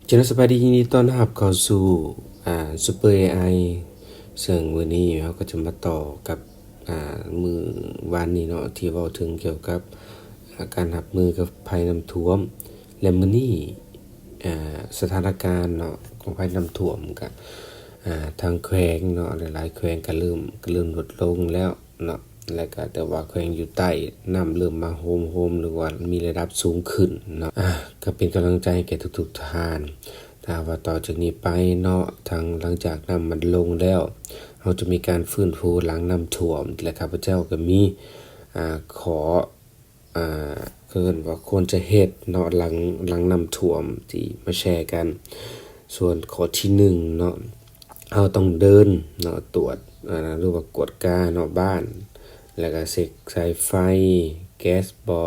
เจนสบายดียินดีต้อนรับเข้าสู่ซูเปอร์ AI ซึ่งวันนี้เราก็จะมาต่อกับมือวานนี้เนาะที่เว้าถึงเกี่ยวกับการรับมือกับภัยน้ำท่วมและมื้อนี้สถานการณ์เนาะของภัยน้ำท่วมก็ทางแขวงเนาะหลายๆแขวงก็เริ่มลดลงแล้วเนาะและก็แต่ว่าแขวงอยู่ใต้น้ำเริ่มมาโฮมหรือว่ามีระดับสูงขึ้นเนาะก็เป็นกำลังใจแก่ทุกๆท่านถ้าว่าต่อจากนี้ไปเนาะทางหลังจากน้ำมันลงแล้วเราจะมีการฟื้นฟูหลังน้ำท่วมและข้าพเจ้าก็มีขอเกินว่าควรจะเฮ็ดเนาะหลังน้ำท่วมที่มาแชร์กันส่วนข้อที่1เนาะเราต้องเดินเนาะตรวจหรือว่ากวดกาเนาะบ้านแล้วก็เช็คสายไฟแก๊สบ่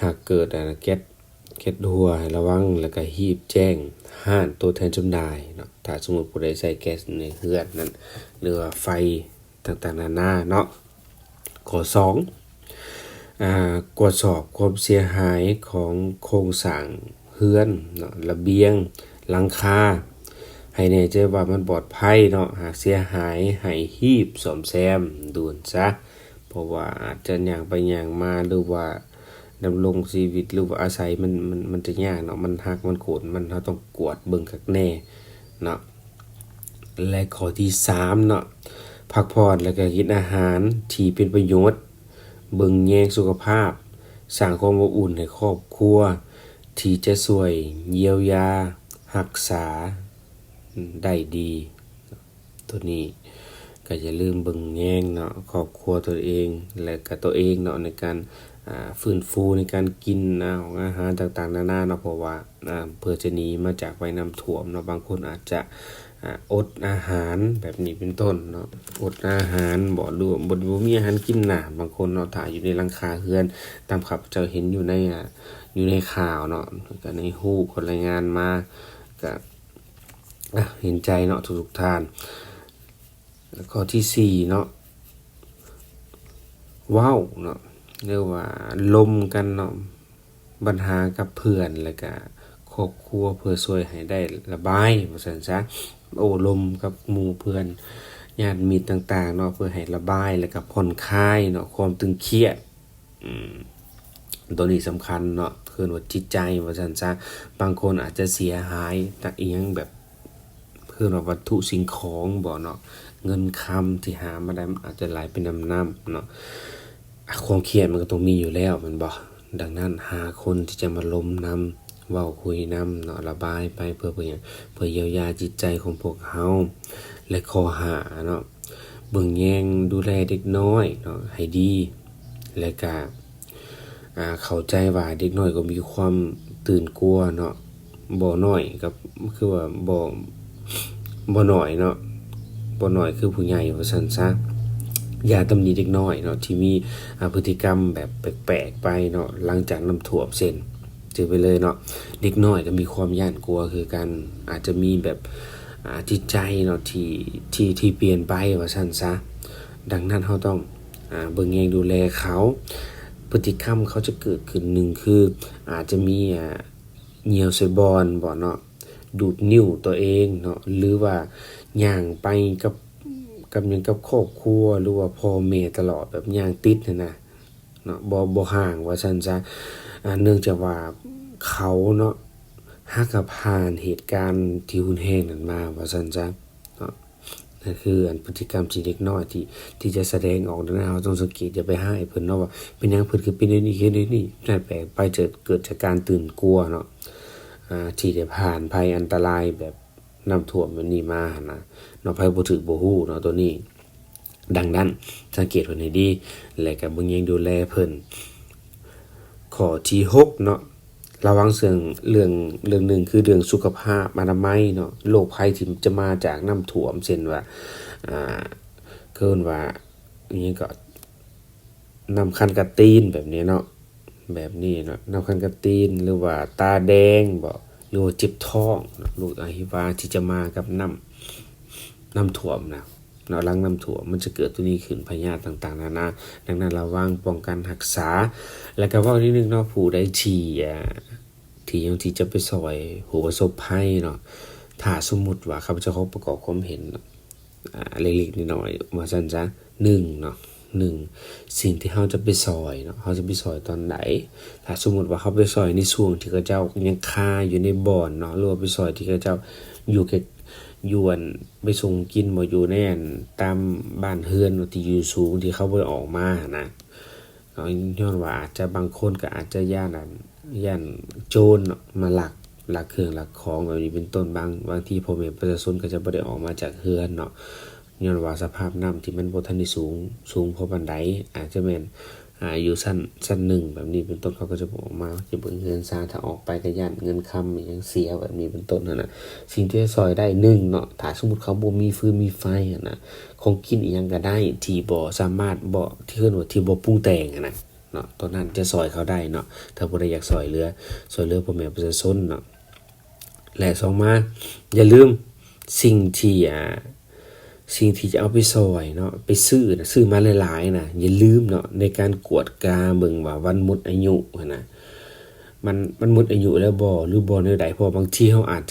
หากเกิดแก๊สรั่วให้ระวังแล้วก็รีบแจ้งห้านตัวแทนจำหน่ายเนาะถ้าสมมุติผู้ใดใช้แก๊สในเรือนนั้นหรือว่าไฟต่างๆนานาเนาะข้อ2ตรวจสอบความเสียหายของโครงสร้างเรือนเนาะระเบียงหลังคาให้แน่ใจว่ามันปลอดภัยเนาะหากเสียหายให้รีบซ่อมแซมด่วนซะเพราะว่าอาจจะย่างไปย่างมาหรือว่าดำรงชีวิตหรือว่าอาศัยมันจะยากเนาะมันหักมันโขนมันเราต้องกวดเบิ่งคักแน่เนาะและข้อที่3เนาะพักผ่อนแล้วก็กินอาหารที่เป็นประโยชน์เบิ่งแยงสุขภาพสร้างความอบอุ่นให้ครอบครัวที่จะช่วยเยียวยารักษาได้ดีตัวนี้ก็อย่าลืมเบิ่งแยงเนาะครอบครัวตัวเองและก็ตัวเองเนาะในการฟื้นฟูในการกินของอาหารต่างๆนานาเนาะเพราะว่าเพื่อจะหนีมาจากภัยน้ำท่วมเนาะบางคนอาจจะอดอาหารแบบนี้เป็นต้นเนาะอดอาหารบ่หรือบ่มีอาหารกินน่ะบางคนเนาะถ้าอยู่ในหลังคาเรือนตามข้าพเจ้าเห็นอยู่ในข่าวเนาะก็ในฮู้คนรายงานมาก็เห็นใจเนาะทุกๆท่านแล้วข้อที่4เนาะว้าวเนาะเรียกว่าลมกันเนาะปัญหากับเพื่อนแล้วก็ครอบครัวเพื่อช่วยให้ได้ระบายว่าซั่นซะโอ้ลมกับหมู่เพื่อนญาติมิตรต่างๆเนาะเพื่อให้ระบายแล้วก็ผ่อนคลายเนาะความตึงเครียดตัวนี้สำคัญเนาะคือว่าจิตใจว่าซั่นซะบางคนอาจจะเสียหายจากอีหยังแบบคือว่าวัตถุสิ่งของบ่เนาะเงินคำที่หามาได้มันอาจจะไหลไปน้ำเนาะความเครียดมันก็ต้องมีอยู่แล้วแม่นบ่ดังนั้นหาคนที่จะมาล้มนำเว้าคุยนำเนาะระบายไปเพื่อหยังเพื่อเยียวยาจิตใจของพวกเฮาและข้อ5เนาะเบิ่งแยงดูแลเด็กน้อยเนาะให้ดีและก็เข้าใจว่าเด็กน้อยก็มีความตื่นกลัวเนาะบ่น้อยกับคือว่าบ่น้อยเนาะบ่น้อยคือผู้ใหญ่ว่าซั่นซะอย่าตำหนิเด็กน้อยเนาะที่มีพฤติกรรมแบบแปลกๆไปเนาะหลังจากน้ำท่วมเส้นถือไปเลยเนาะเด็กน้อยก็มีความย้านกลัวคือกันอาจจะมีแบบจิตใจเนาะที่เปลี่ยนไปว่าซั่นซะดังนั้นเราต้องเบิ่งแยงดูแลเขาพฤติกรรมเขาจะเกิดขึ้นหนึ่งคืออาจจะมีเหี่ยวใส่บอนบ่เนาะดูดนิ้วตัวเองเนาะหรือว่าย่างไปกับหยังกับครอบครัวหรือว่าพ่อแม่ตลอดแบบย่างติดนั่นน่ะเนาะบ่ห่างว่าซั่นซะเนื่องจากว่าเขาเนาะหากผ่านเหตุการณ์ที่รุนแรงนั้นมาว่าซั่นซะเนาะนั่นคือพฤติกรรมที่เด็กน้อยที่จะแสดงออกนั้นเราต้องสังเกตอย่าไปห้ามเพิ่นเนาะว่าเป็นหยังเพิ่นคือเป็นแบบนี้นั่นแปลกไปเกิดจากการตื่นกลัวเนาะที่ได้ผ่านภัยอันตรายแบบน้ำท่วมแบบนี้มาหั่นน่ะเนาะไผบ่ถึกบ่ฮู้เนาะตัวนี้ดังนั้นสังเกตเพิ่นให้ดีและก็เบิ่งแยงดูแลเพิ่นข้อที่6เนาะระวังเรื่องหนึ่งคือเรื่องสุขภาพอนามัยเนาะโรคภัยที่จะมาจากน้ำท่วมเช่นว่าอ่าเคิ้นว่าอิหยังก็น้ำคันกะตีนแบบนี้เนาะแบบนี้เนาะน้ำคันกะตีนหรือว่าตาแดงบ่หรือว่าเจ็บท้องเนาะโรคอหิวาที่จะมากับน้ำท่วมนะเนาะหลังน้ำท่วมมันจะเกิดตัวนี้ขึ้นพยาธิต่างๆนานาดังนั้นระวังป้องกันรักษาแล้วก็เว้านิดนึงเนาะผู้ใดที่ ที่ยังที่จะไปซอยผู้ประสบภัยเนาะถ้าสมมุติว่าข้าพเจ้าเขาประกอบความเห็นเล็กๆน้อยๆว่าซั่นซะ1เนาะสิ่งที่เราจะไปซอยเนาะเราจะไปซอยตอนใดถ้าสมมุติว่าเขาไปซอยในช่วงที่เขาเจ้ายังคาอยู่ในบ่อนเนาะหรือว่าไปซอยที่เขาเจ้าอยู่แค่อยู่อั่นไปส่งกินบ่อยู่ในอั่นตามบ้านเรือนที่อยู่สูงที่เขาบ่ได้ออกมานะย้อนว่าอาจจะบางคนก็อาจจะย้านโจรเนาะมาลักเครื่องลักของแบบนี้เป็นต้นบางทีพ่อแม่ประชาชนก็จะบ่ได้ออกมาจากเรือนเนาะย้อนว่าสภาพน้ำที่มันบ่ทันได้สูงพอปานใดอาจจะแม่นอยู่ชั้น1แบบนี้เป็นต้นเขาก็จะบ่ออกมาจะเบิ่งเรือนซาถ้าออกไปก็ย้านเงินคำอิหยังเสียแบบนี้เป็นต้นนั่นน่ะสิ่งที่จะช่วยได้1เนาะถ้าสมมุติเขาบ่มีฟืนมีไฟอะนะของกินอิหยังก็ได้ที่บ่สามารถบ่ที่เอิ้นว่าที่บ่ปรุงแต่งอะนะเนาะตอนนั้นจะช่วยเขาได้เนาะถ้าบ่ได้อยากช่วยเหลือพ่อแม่ประชาชนเนาะและ2มาอย่าลืมสิ่งที่จะเอาไปซอยเนาะไปซื้อมาหลายๆนะอย่าลืมเนาะในการกวดกาเบิ่งว่าวันหมดอายุนะมันหมดอายุแล้วบ่หรือบ่แนวใดเพราะบางทีเฮาอาจ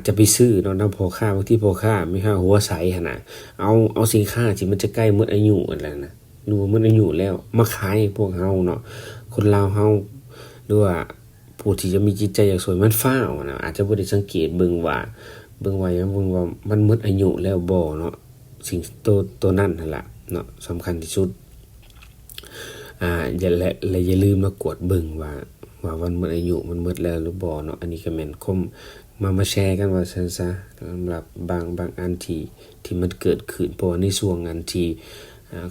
จะไปซื้อเนาะนำพ่อค้าบางทีพ่อค้ามีค่าหัวใสหั่นน่ะเอาสินค้าที่มันจะใกล้หมดอายุนั่นแหละนะดูว่าหมดอายุแล้วมาขายให้พวกเฮาเนาะคนลาวเฮาหรือว่าผู้ที่จะมีจิตใจอยากสวยมันฟ้าวนะอาจจะบ่ได้สังเกตเบิ่งว่ามันหมดอายุแล้วบ่เนาะสิ่งตัวนั้นนั่นล่ะเนาะสำคัญที่สุดอย่าลืมมากวดเบิ่งว่าวันหมดอายุมันหมดแล้วหรือบ่เนาะอันนี้ก็แม่นมาแชร์กันว่าซั่นซะสำหรับบางอันที่มันเกิดขึ้นเพราะในช่วงนั้นที่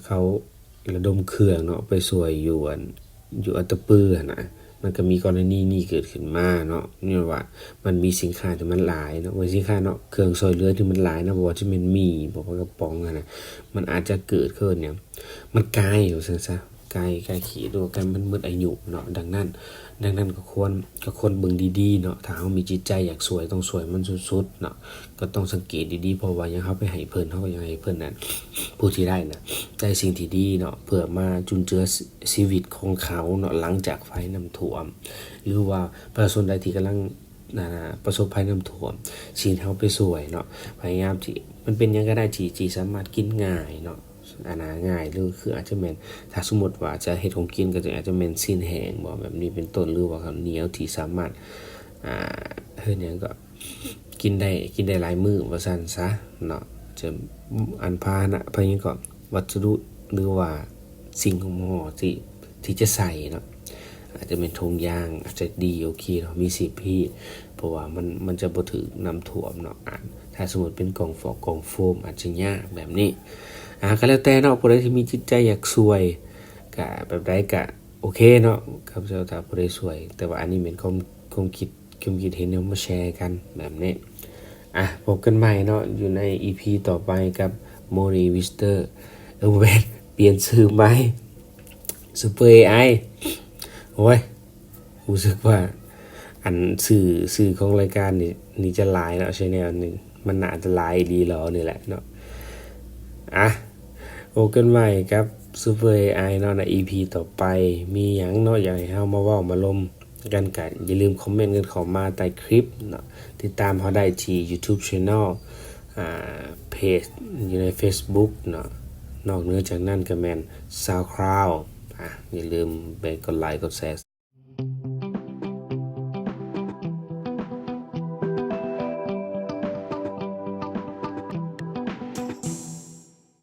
เขาระดมเครื่องเนาะไปช่วยอยู่อัตตปือน่ะมันก็มีกรณีนี้เกิดขึ้นมาเนาะนี่ว่ามันมีสินค้าที่มันหลายเนาะว่าสินค้าเนาะเครื่องช่วยเหลือที่มันหลายนะบ่ว่าจะเป็นมีบ่ว่ากระป๋องน่ะมันอาจจะเกิดขึ้นเนี่ยมันกลายอยู่ซั่นซะกายขีดว่ากันมันหมดอายุเนาะดังนั้นก็ควรเบิ่งดีๆเนาะถ้าเฮามีจิตใจอยากสวยต้องสวยมันสุดๆเนาะก็ต้องสังเกตดีๆเพราะว่ายังเฮาไปให้เพิ่นเฮาก็ยังให้เพิ่นนั้นผู้ที่ได้น่ะได้สิ่งที่ดีเนาะเพื่อมาจุนเจือชีวิตของเขาเนาะหลังจากไฟน้ำท่วมหรือว่าประชาชนใดที่กำลังประสบภัยน้ำท่วมสิ่งที่เฮาไปช่วยเนาะพยายามที่มันเป็นหยังก็ได้ที่สามารถกินง่ายเนาะง่ายหรือคืออาจจะแม่นถ้าสมมุติว่าจะเฮ็ดของกินก็อาจจะแม่นสิ้นแห้งบ่แบบนี้เป็นต้นหรือว่าข้าวเหนียวที่สามารถเฮ็ดหยังก็กินได้หลายมื้อว่าซั่นซะเนาะจะอันพาหนะพะหยังก็วัสดุหรือว่าสิ่งของห่อที่จะใส่เนาะอาจจะเป็นธงยางอาจจะดีโอเคเนาะมี10พี่เพราะว่ามันจะบ่ถึกน้ำท่วมเนาะถ้าสมมุติเป็นกล่องกล่องโฟมอาจจะยากแบบนี้ก็แล้วแต่เนาะผู้ใดที่มีจิตใจอยากสวยก็แบบใดก็โอเคเนาะครับเจ้าถ้าผู้ใดสวยแต่ว่าอันนี้เป็นความคิดเห็นเอามาแชร์กันแบบนี้พบกันใหม่เนาะอยู่ใน EP ต่อไปกับ Mori Wister เว้นเปลี่ยนชื่อใหม่ Super AI โอ้ยรู้สึกว่าอันสื่อของรายการนี่จะหลายเนาะ channel นึงมันน่าจะหลายดีหรอนี่แหละเนาะโอกันใหม่ครับ Super AI เนาะใน EP ต่อไปมีหยังเนาะอยากให้เฮามาเว้ามาลมกันอย่าลืมคอมเมนต์กันเข้ามาใต้คลิปเนาะติดตามเฮาได้ที่ YouTube Channelเพจอยู่ใน Facebook เนาะนอกเหนือจากนั้นก็แม่น SoundCloud อย่าลืมไปกดไลค์กดแชร์